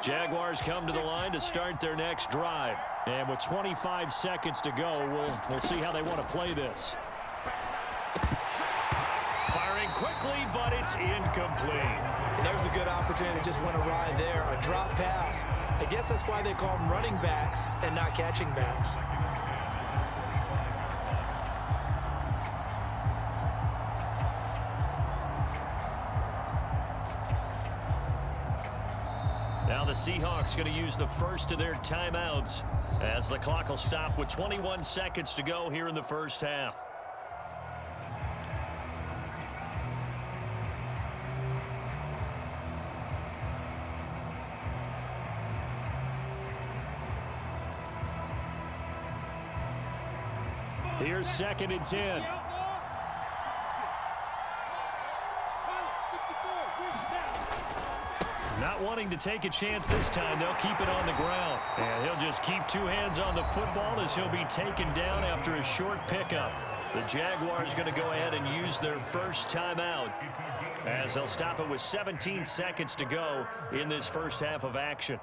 Jaguars come to the line to start their next drive. And with 25 seconds to go, we'll see how they want to play this. Firing quickly, but it's incomplete. And there's a good opportunity that just went awry there. A drop pass. I guess that's why they call them running backs and not catching backs. Now the Seahawks going to use the first of their timeouts as the clock will stop with 21 seconds to go here in the first half. Here's 2nd and 10. Not wanting to take a chance this time, they'll keep it on the ground. And he'll just keep 2 hands on the football as he'll be taken down after a short pickup. The Jaguars going to go ahead and use their first timeout as they'll stop it with 17 seconds to go in this first half of action.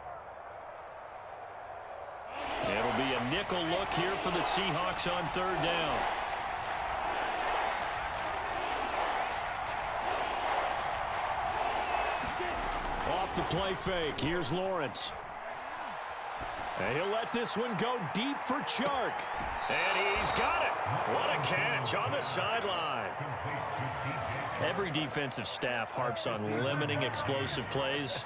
It'll be a nickel look here for the Seahawks on 3rd down. Off the play fake, here's Lawrence. And he'll let this one go deep for Chark. And he's got it. What a catch on the sideline. Every defensive staff harps on limiting explosive plays.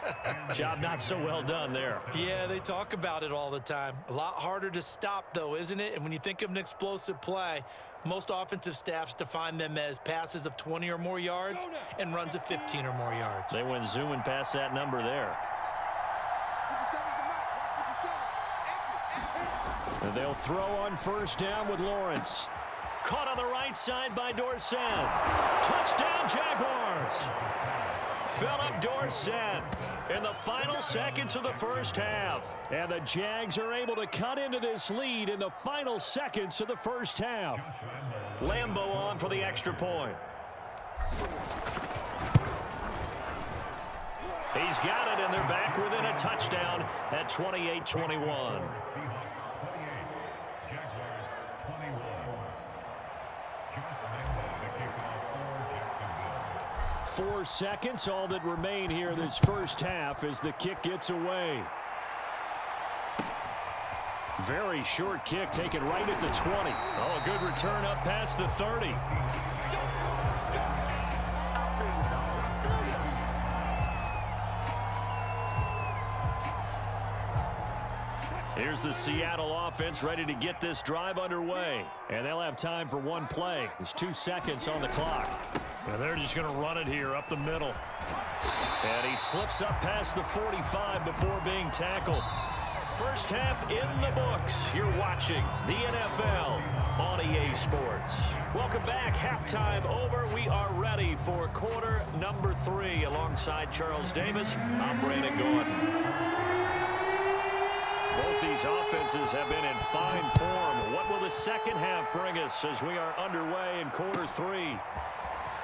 Job not so well done there. Yeah, they talk about it all the time. A lot harder to stop, though, isn't it? And when you think of an explosive play, most offensive staffs define them as passes of 20 or more yards and runs of 15 or more yards. They went zooming past that number there. And they'll throw on 1st down with Lawrence. Caught on the right side by Dorsett. Touchdown, Jaguars. Philip Dorsett in the final seconds of the first half. And the Jags are able to cut into this lead in the final seconds of the first half. Lambeau on for the extra point. He's got it, and they're back within a touchdown at 28-21. 4 seconds, all that remain here this first half as the kick gets away. Very short kick taken right at the 20. Oh, a good return up past the 30. Here's the Seattle offense ready to get this drive underway. And they'll have time for one play. There's 2 seconds on the clock. And they're just going to run it here up the middle. And he slips up past the 45 before being tackled. First half in the books. You're watching the NFL on EA Sports. Welcome back. Halftime over. We are ready for quarter number 3. Alongside Charles Davis, I'm Brandon Gordon. Both these offenses have been in fine form. What will the second half bring us as we are underway in quarter 3?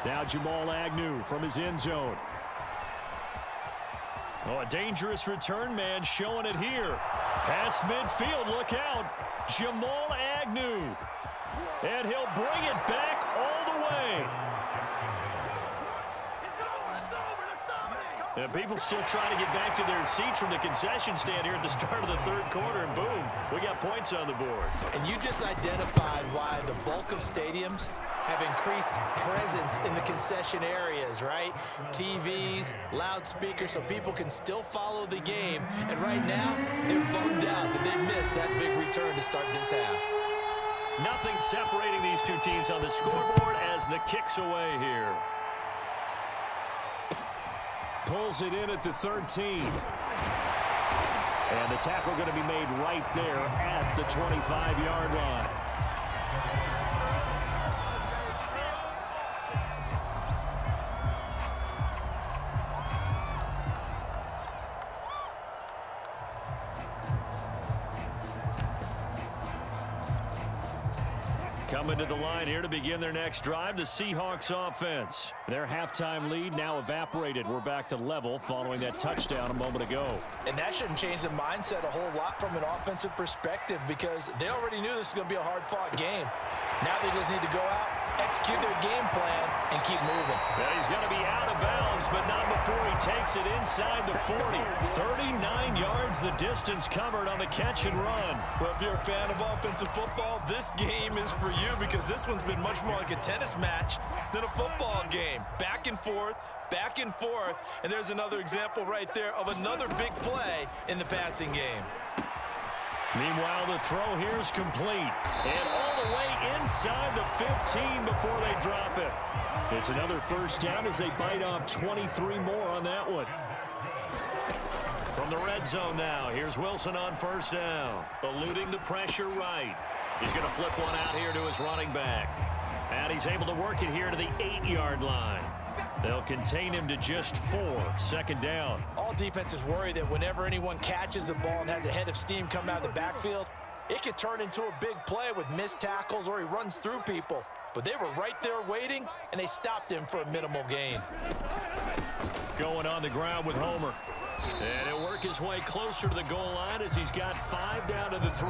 Now Jamal Agnew from his end zone. Oh, a dangerous return man showing it here. Past midfield, look out. Jamal Agnew. And he'll bring it back all the way. And people still trying to get back to their seats from the concession stand here at the start of the 3rd quarter, and boom, we got points on the board. And you just identified why the bulk of stadiums have increased presence in the concession areas, right? TVs, loudspeakers, so people can still follow the game. And right now, they're bummed out that they missed that big return to start this half. Nothing separating these two teams on the scoreboard as the kick's away here. Pulls it in at the 13. And the tackle going to be made right there at the 25-yard line. Coming to the line here to begin their next drive, the Seahawks offense. Their halftime lead now evaporated. We're back to level following that touchdown a moment ago. And that shouldn't change the mindset a whole lot from an offensive perspective because they already knew this was going to be a hard-fought game. Now they just need to go out, execute their game plan, and keep moving. Yeah, he's going to be out of bounds, but not before he takes it inside the 40. 39 yards the distance covered on the catch and run. Well, if you're a fan of offensive football, this game is for you because this one's been much more like a tennis match than a football game. Back and forth, and there's another example right there of another big play in the passing game. Meanwhile, the throw here is complete. And all the way inside the 15 before they drop it. It's another first down as they bite off 23 more on that one. From the red zone now, here's Wilson on first down. Eluding the pressure right. He's going to flip one out here to his running back. And he's able to work it here to the 8-yard line. They'll contain him to just 4. Second down. All defenses worry that whenever anyone catches the ball and has a head of steam coming out of the backfield, it could turn into a big play with missed tackles or he runs through people. But they were right there waiting, and they stopped him for a minimal gain. Going on the ground with Homer. And he'll work his way closer to the goal line as he's got 5 down to the 3.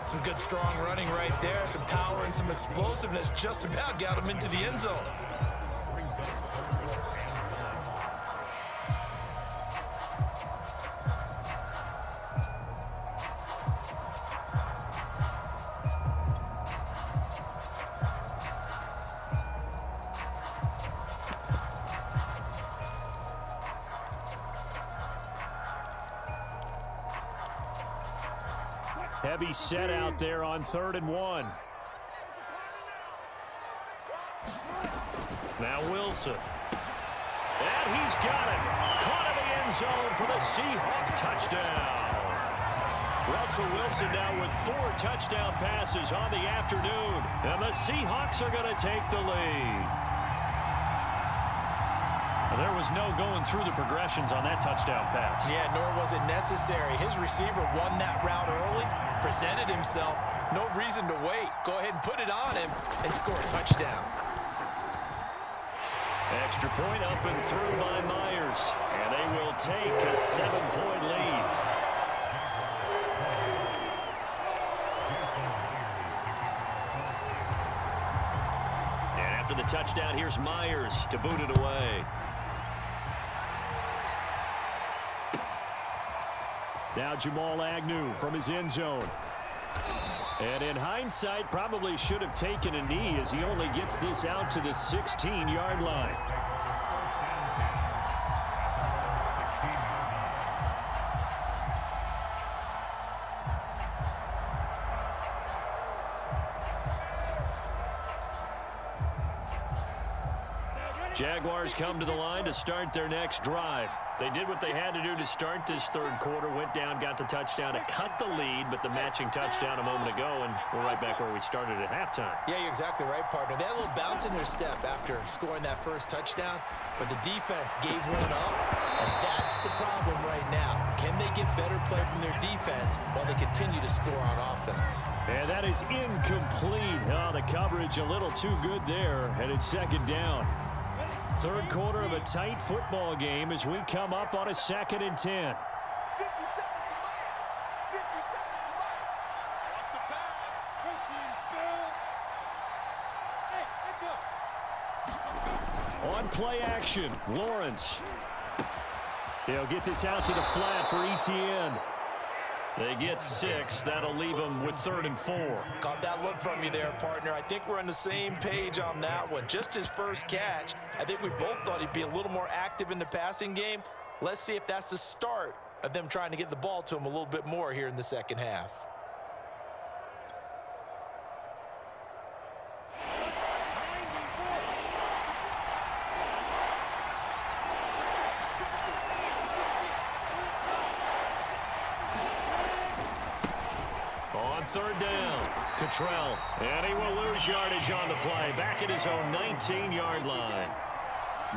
Some good, strong running right there. Some power and some explosiveness just about got him into the end zone. Heavy set out there on 3rd and 1. Now Wilson. And he's got it. Caught in the end zone for the Seahawks touchdown. Russell Wilson now with 4 touchdown passes on the afternoon. And the Seahawks are going to take the lead. There was no going through the progressions on that touchdown pass. Yeah, nor was it necessary. His receiver won that route early, presented himself. No reason to wait. Go ahead and put it on him and score a touchdown. Extra point up and through by Myers. And they will take a 7-point lead. And after the touchdown, here's Myers to boot it away. Now Jamal Agnew from his end zone. And in hindsight, probably should have taken a knee as he only gets this out to the 16-yard line. Jaguars come to the line to start their next drive. They did what they had to do to start this 3rd quarter, went down, got the touchdown to cut the lead, but the matching touchdown a moment ago, and we're right back where we started at halftime. Yeah, you're exactly right, partner. They had a little bounce in their step after scoring that first touchdown, but the defense gave one up, and that's the problem right now. Can they get better play from their defense while they continue to score on offense? And that is incomplete. Oh, the coverage a little too good there, and it's 2nd down. 3rd quarter of a tight football game as we come up on a 2nd and 10. On play action, Lawrence. He'll get this out to the flat for Etienne. They get 6. That'll leave them with 3rd and 4. Caught that look from you there, partner. I think we're on the same page on that one. Just his first catch. I think we both thought he'd be a little more active in the passing game. Let's see if that's the start of them trying to get the ball to him a little bit more here in the 2nd half. On 3rd down, Cottrell, and he will lose yardage on the play, back at his own 19-yard line.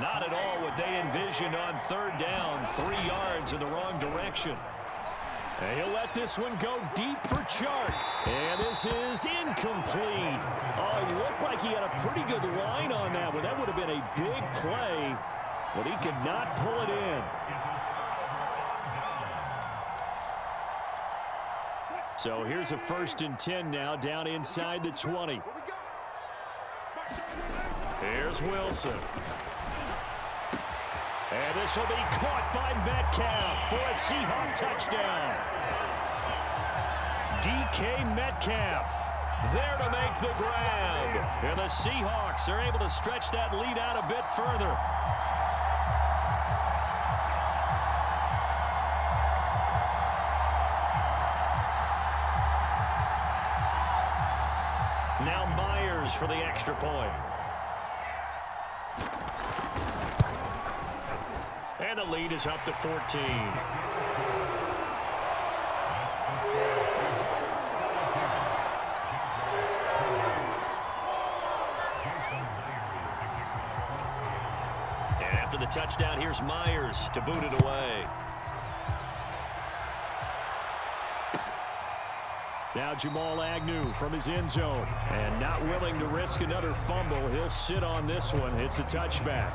Not at all what they envisioned on 3rd down, 3 yards in the wrong direction. And he'll let this one go deep for Chark. And this is incomplete. Oh, he looked like he had a pretty good line on that one. That would have been a big play, but he could not pull it in. So here's a 1st and 10 now, down inside the 20. Here's Wilson. And this will be caught by Metcalf for a Seahawk touchdown. DK Metcalf there to make the grab. And the Seahawks are able to stretch that lead out a bit further. Now Myers for the extra point. And the lead is up to 14. And after the touchdown, here's Myers to boot it away. Now Jamal Agnew from his end zone. And not willing to risk another fumble. He'll sit on this one. It's a touchback.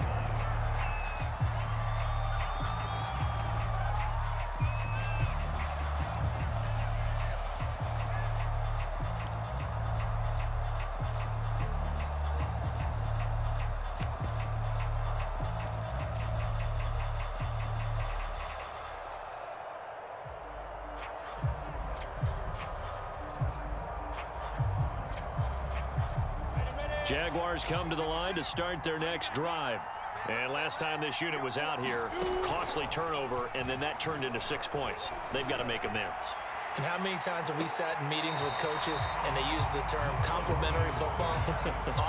Jaguars come to the line to start their next drive. And last time this unit was out here, costly turnover, and then that turned into 6 points. They've got to make amends. And how many times have we sat in meetings with coaches and they use the term complementary football?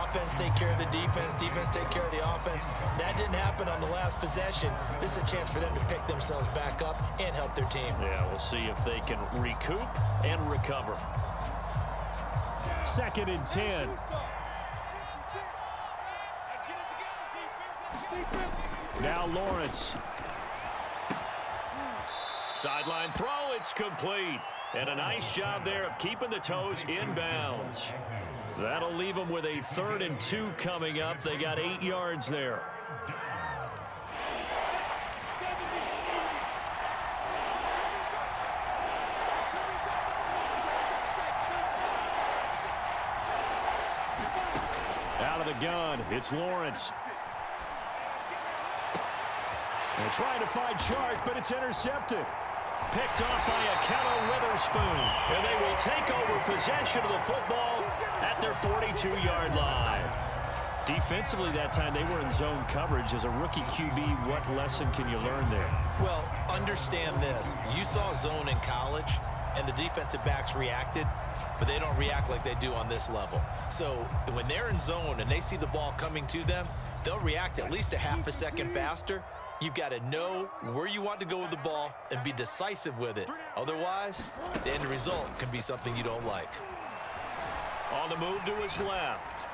Offense take care of the defense, defense take care of the offense. That didn't happen on the last possession. This is a chance for them to pick themselves back up and help their team. Yeah, we'll see if they can recoup and recover. 2nd and 10. Now Lawrence. Sideline throw, it's complete. And a nice job there of keeping the toes in bounds. That'll leave them with a 3rd and 2 coming up. They got 8 yards there. Out of the gun, it's Lawrence. They're trying to find Chark, but it's intercepted. Picked off by Akello Witherspoon. And they will take over possession of the football at their 42-yard line. Defensively that time, they were in zone coverage. As a rookie QB, what lesson can you learn there? Well, understand this. You saw zone in college, and the defensive backs reacted, but they don't react like they do on this level. So when they're in zone and they see the ball coming to them, they'll react at least a half a second faster. You've got to know where you want to go with the ball and be decisive with it. Otherwise, the end result can be something you don't like. On the move to his left.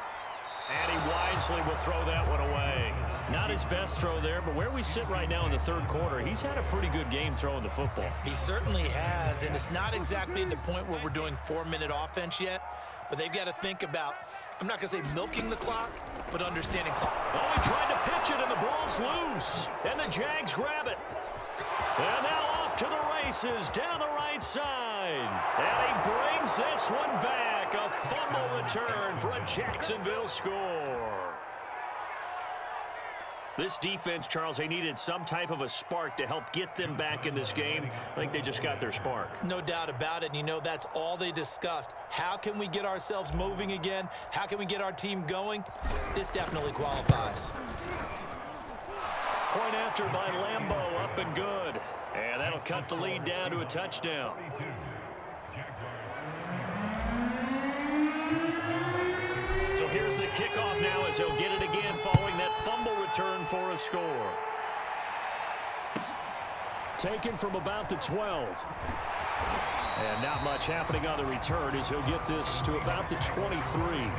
And he wisely will throw that one away. Not his best throw there, but where we sit right now in the 3rd quarter, he's had a pretty good game throwing the football. He certainly has, and it's not exactly at the point where we're doing 4-minute offense yet, but they've got to think about, I'm not going to say milking the clock, but understanding clock. Oh, he tried to pitch it, and the ball's loose. And the Jags grab it. And now off to the races down the right side. And he brings this one back. A fumble return for a Jacksonville score. This defense, Charles, they needed some type of a spark to help get them back in this game. I think they just got their spark. No doubt about it. And you know, that's all they discussed. How can we get ourselves moving again? How can we get our team going? This definitely qualifies. Point after by Lambeau, up and good. And that'll cut the lead down to a touchdown. So here's the kickoff now as he'll get it again following that fumble return for a score. Taken from about the 12. And not much happening on the return as he'll get this to about the 23.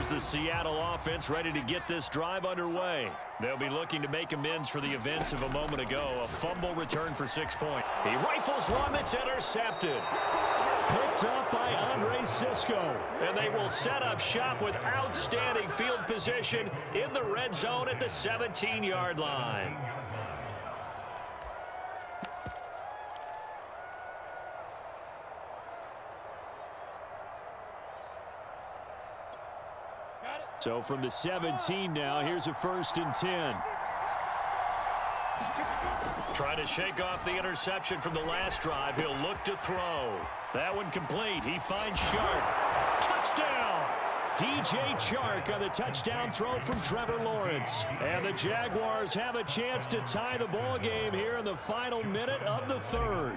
Here's the Seattle offense ready to get this drive underway. They'll be looking to make amends for the events of a moment ago. A fumble return for 6 points. He rifles one that's intercepted. Picked up by Andre Cisco. And they will set up shop with outstanding field position in the red zone at the 17-yard line. So from the 17 now, here's a 1st and 10. Trying to shake off the interception from the last drive. He'll look to throw. That one complete. He finds Shark. Touchdown! DJ Chark on the touchdown throw from Trevor Lawrence. And the Jaguars have a chance to tie the ball game here in the final minute of the 3rd.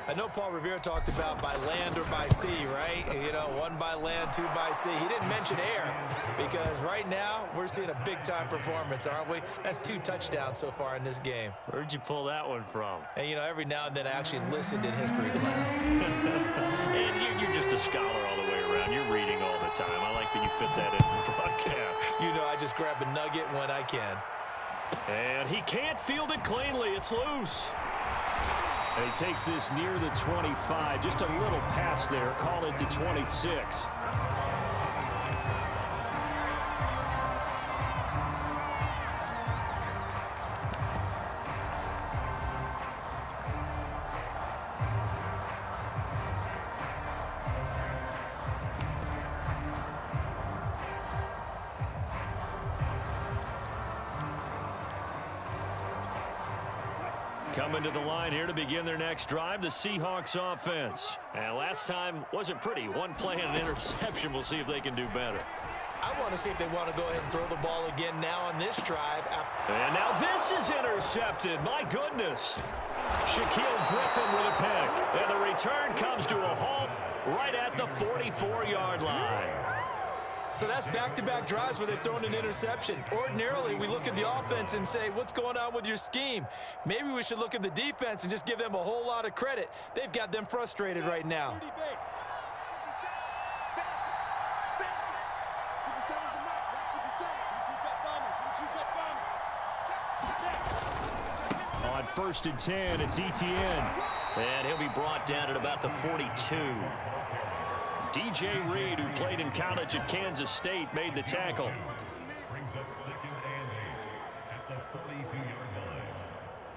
I know Paul Revere talked about by land or by sea, right? You know, 1 by land, 2 by sea. He didn't mention air because right now we're seeing a big-time performance, aren't we? That's 2 touchdowns so far in this game. Where'd you pull that one from? And, you know, every now and then I actually listened in history class. And you're just a scholar all the way around. You're reading all the time. I like that you fit that in the broadcast. You know, I just grab a nugget when I can. And he can't field it cleanly. It's loose. And he takes this near the 25. Just a little pass there. Call it the 26. Coming to the line here to begin their next drive, the Seahawks offense. And last time wasn't pretty. 1 play and an interception. We'll see if they can do better. I want to see if they want to go ahead and throw the ball again now on this drive. And now this is intercepted. My goodness. Shaquille Griffin with a pick. And the return comes to a halt right at the 44-yard line. So that's back-to-back drives where they've thrown an interception. Ordinarily, we look at the offense and say, what's going on with your scheme? Maybe we should look at the defense and just give them a whole lot of credit. They've got them frustrated right now. On 1st and 10, it's Etienne. And he'll be brought down at about the 42. DJ Reed, who played in college at Kansas State, made the tackle.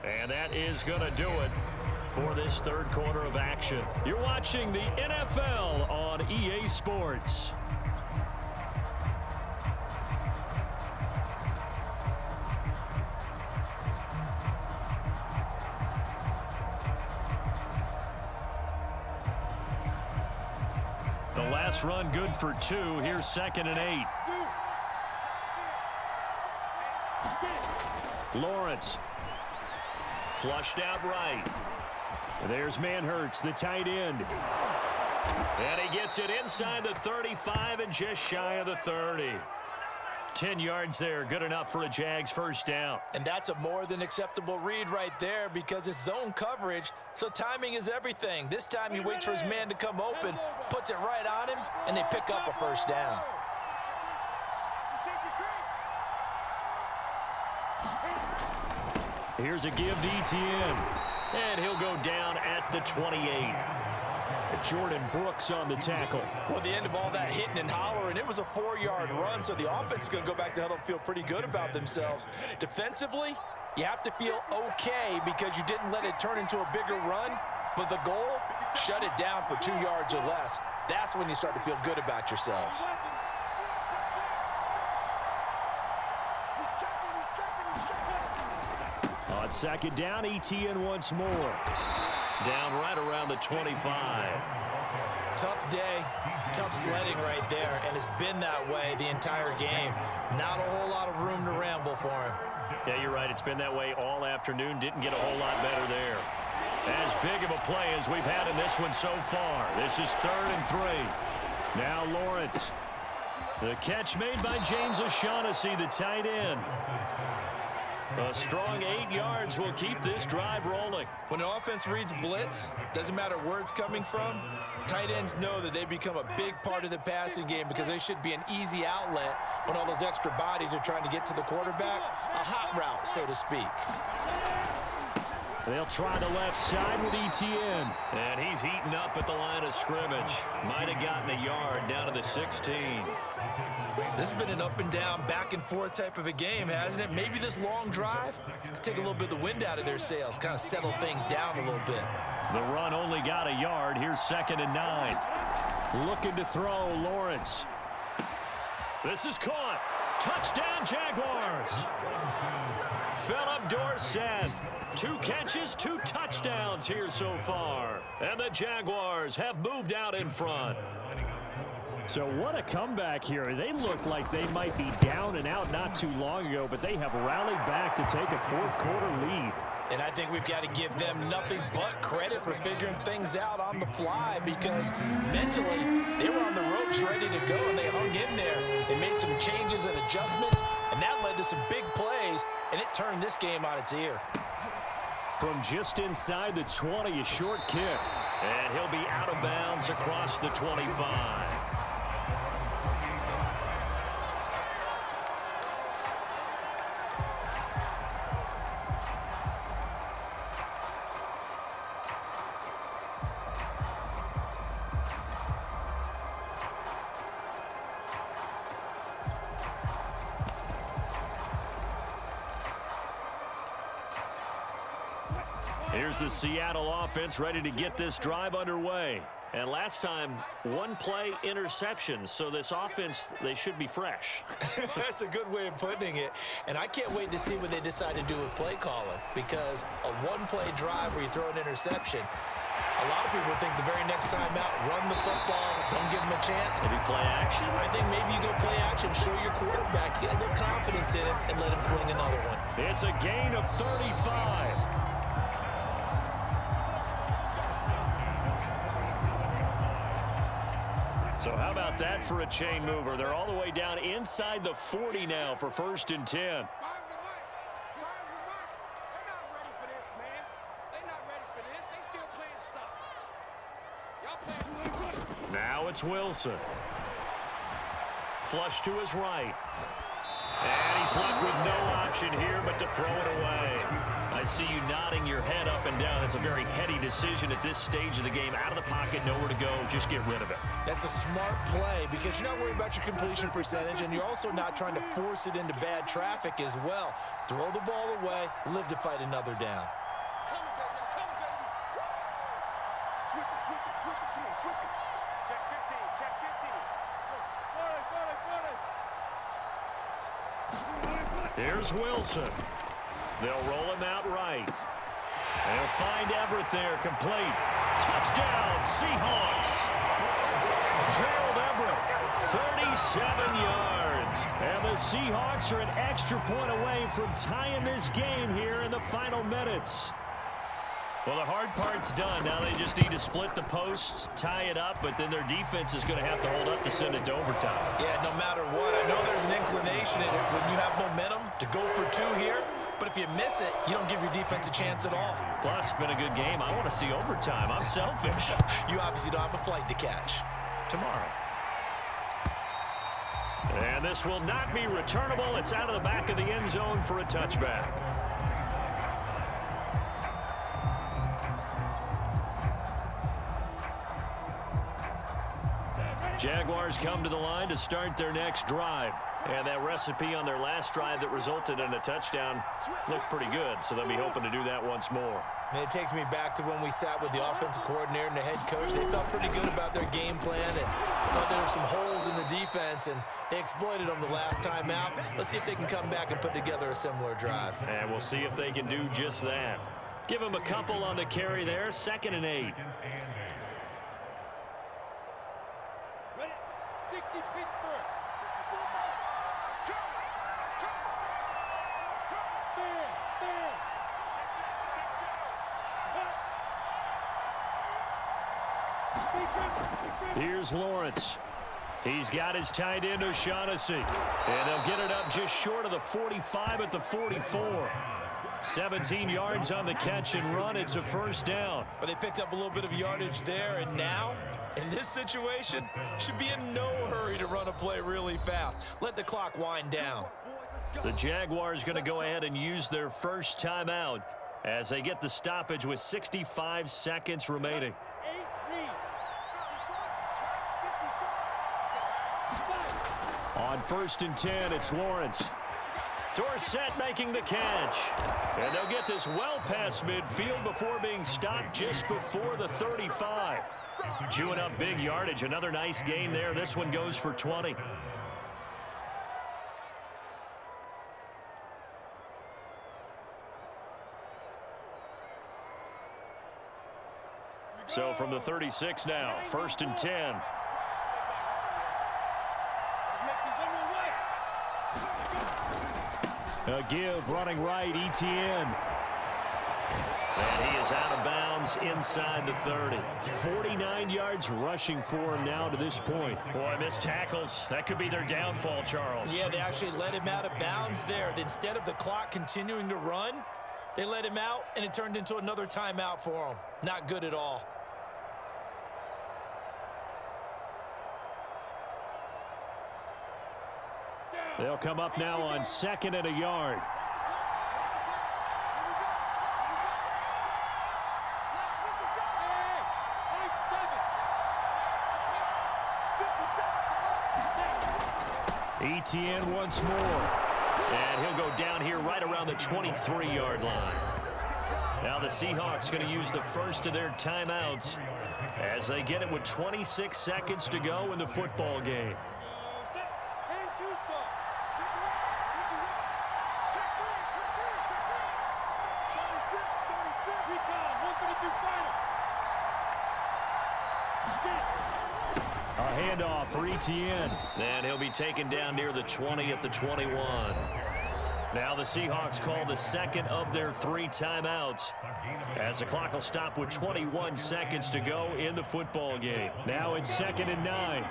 And that is going to do it for this 3rd quarter of action. You're watching the NFL on EA Sports. The last run good for 2. Here's 2nd and 8. Lawrence. Flushed out right. There's Manhurts, the tight end. And he gets it inside the 35 and just shy of the 30. 10 yards there, good enough for a Jags 1st down. And that's a more than acceptable read right there because it's zone coverage, so timing is everything. This time he waits for his man to come open, puts it right on him, and they pick up a 1st down. Here's a give to Etienne. And he'll go down at the 28. Jordan Brooks on the tackle. Well, the end of all that hitting and hollering, it was a 4-yard run, so the offense is going to go back to huddle and feel pretty good about themselves. Defensively, you have to feel okay because you didn't let it turn into a bigger run, but the goal, shut it down for 2 yards or less. That's when you start to feel good about yourselves. On 2nd down, Etienne once more. Down right around the 25. Tough day, tough sledding right there, and it's been that way the entire game. Not a whole lot of room to ramble for him. Yeah, you're right. It's been that way all afternoon. Didn't get a whole lot better there. As big of a play as we've had in this one so far. This is 3rd and 3. Now Lawrence. The catch made by James O'Shaughnessy, the tight end. A strong 8 yards will keep this drive rolling. When the offense reads blitz, doesn't matter where it's coming from, tight ends know that they become a big part of the passing game because they should be an easy outlet when all those extra bodies are trying to get to the quarterback. A hot route, so to speak. They'll try the left side with ETN. And he's heating up at the line of scrimmage. Might have gotten a yard down to the 16. This has been an up and down, back and forth type of a game, hasn't it? Maybe this long drive, take a little bit of the wind out of their sails, kind of settle things down a little bit. The run only got a yard. Here's 2nd and 9. Looking to throw, Lawrence. This is caught. Touchdown, Jaguars. Philip Dorsett. 2 catches, 2 touchdowns here so far. And the Jaguars have moved out in front. So what a comeback here. They look like they might be down and out not too long ago, but they have rallied back to take a 4th quarter lead. And I think we've got to give them nothing but credit for figuring things out on the fly because mentally they were on the ropes ready to go and they hung in there. They made some changes and adjustments, and that led to some big plays, and it turned this game on its ear. From just inside the 20, a short kick. And he'll be out of bounds across the 25. Here's the Seattle offense ready to get this drive underway. And last time, 1 play interception. So this offense, they should be fresh. That's a good way of putting it. And I can't wait to see what they decide to do with play calling because a 1-play drive where you throw an interception, a lot of people think the very next time out, run the football, don't give them a chance. Maybe play action? I think maybe you go play action, show your quarterback, get a little confidence in him, and let him fling another one. It's a gain of 35. So how about that for a chain mover? They're all the way down inside the 40 now for 1st and 10. Now it's Wilson. Flush to his right. And he's left with no option here but to throw it away. I see you nodding your head up and down. It's a very heady decision at this stage of the game. Out of the pocket, nowhere to go. Just get rid of it. That's a smart play because you're not worried about your completion percentage, and you're also not trying to force it into bad traffic as well. Throw the ball away, live to fight another down. Here's Wilson. They'll roll him out right. They'll find Everett there, complete. Touchdown, Seahawks. Gerald Everett, 37 yards. And the Seahawks are an extra point away from tying this game here in the final minutes. Well, the hard part's done. Now they just need to split the posts, tie it up, but then their defense is going to have to hold up to send it to overtime. Yeah, no matter what. I know there's an inclination in it when you have momentum to go for 2 here, but if you miss it, you don't give your defense a chance at all. Plus, it's been a good game. I want to see overtime. I'm selfish. You obviously don't have a flight to catch. Tomorrow. And this will not be returnable. It's out of the back of the end zone for a touchback. Jaguars come to the line to start their next drive. And that recipe on their last drive that resulted in a touchdown looked pretty good, so they'll be hoping to do that once more. And it takes me back to when we sat with the offensive coordinator and the head coach. They felt pretty good about their game plan and thought there were some holes in the defense, and they exploited them the last time out. Let's see if they can come back and put together a similar drive. And we'll see if they can do just that. Give them a couple on the carry there, 2nd and 8. Here's Lawrence. He's got his tight end, O'Shaughnessy. And they'll get it up just short of the 45 at the 44. 17 yards on the catch and run. It's a first down. But they picked up a little bit of yardage there, and now, in this situation, should be in no hurry to run a play really fast. Let the clock wind down. The Jaguars going to go ahead and use their first timeout as they get the stoppage with 65 seconds remaining. On 1st and 10, it's Lawrence. Dorsett making the catch. And they'll get this well past midfield before being stopped just before the 35. Chewing up big yardage. Another nice gain there. This one goes for 20. So from the 36 now, 1st and 10. A give running right, Etienne. And he is out of bounds inside the 30. 49 yards rushing for him now to this point. Boy, missed tackles. That could be their downfall, Charles. Yeah, they actually let him out of bounds there. Instead of the clock continuing to run, they let him out, and it turned into another timeout for him. Not good at all. They'll come up now on 2nd and a yard. Etienne once more. And he'll go down here right around the 23-yard line. Now the Seahawks going to use the first of their timeouts as they get it with 26 seconds to go in the football game. Handoff for Etienne. And he'll be taken down near the 20 at the 21. Now the Seahawks call the second of their 3 timeouts as the clock will stop with 21 seconds to go in the football game. Now it's 2nd and 9.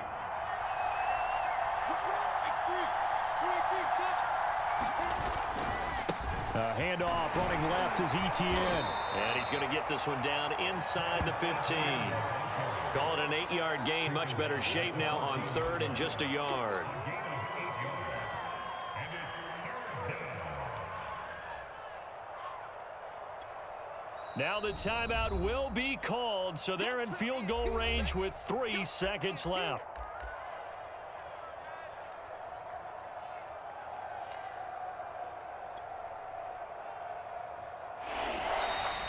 A handoff running left is Etienne. And he's going to get this one down inside the 15. Call it an 8-yard gain. Much better shape now on 3rd and just a yard. Now the timeout will be called, so they're in field goal range with 3 seconds left.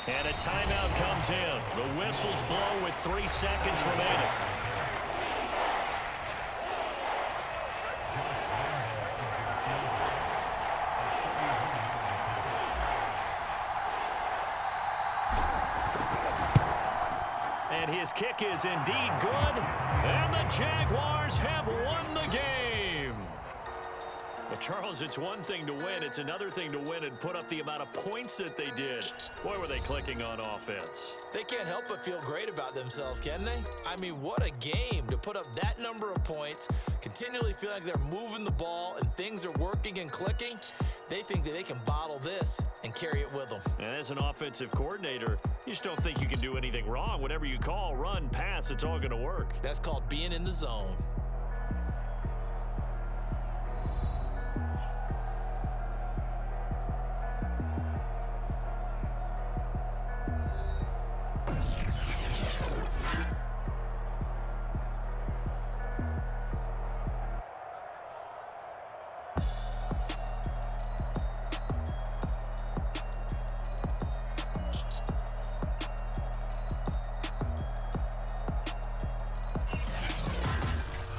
And a timeout comes in. The whistles blow with 3 seconds remaining. And his kick is indeed good. And the Jaguars have won the game. Well, Charles, it's one thing to win. It's another thing to win and put up the amount of points that they did. Boy, were they clicking on offense. They can't help but feel great about themselves, can they? I mean, what a game to put up that number of points, continually feel like they're moving the ball and things are working and clicking. They think that they can bottle this and carry it with them. And as an offensive coordinator, you just don't think you can do anything wrong. Whatever you call, run, pass, it's all going to work. That's called being in the zone.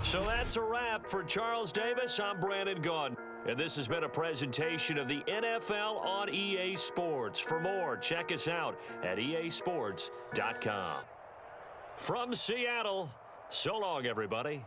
So that's a wrap for Charles Davis. I'm Brandon Gunn. And this has been a presentation of the NFL on EA Sports. For more, check us out at easports.com. From Seattle, so long, everybody.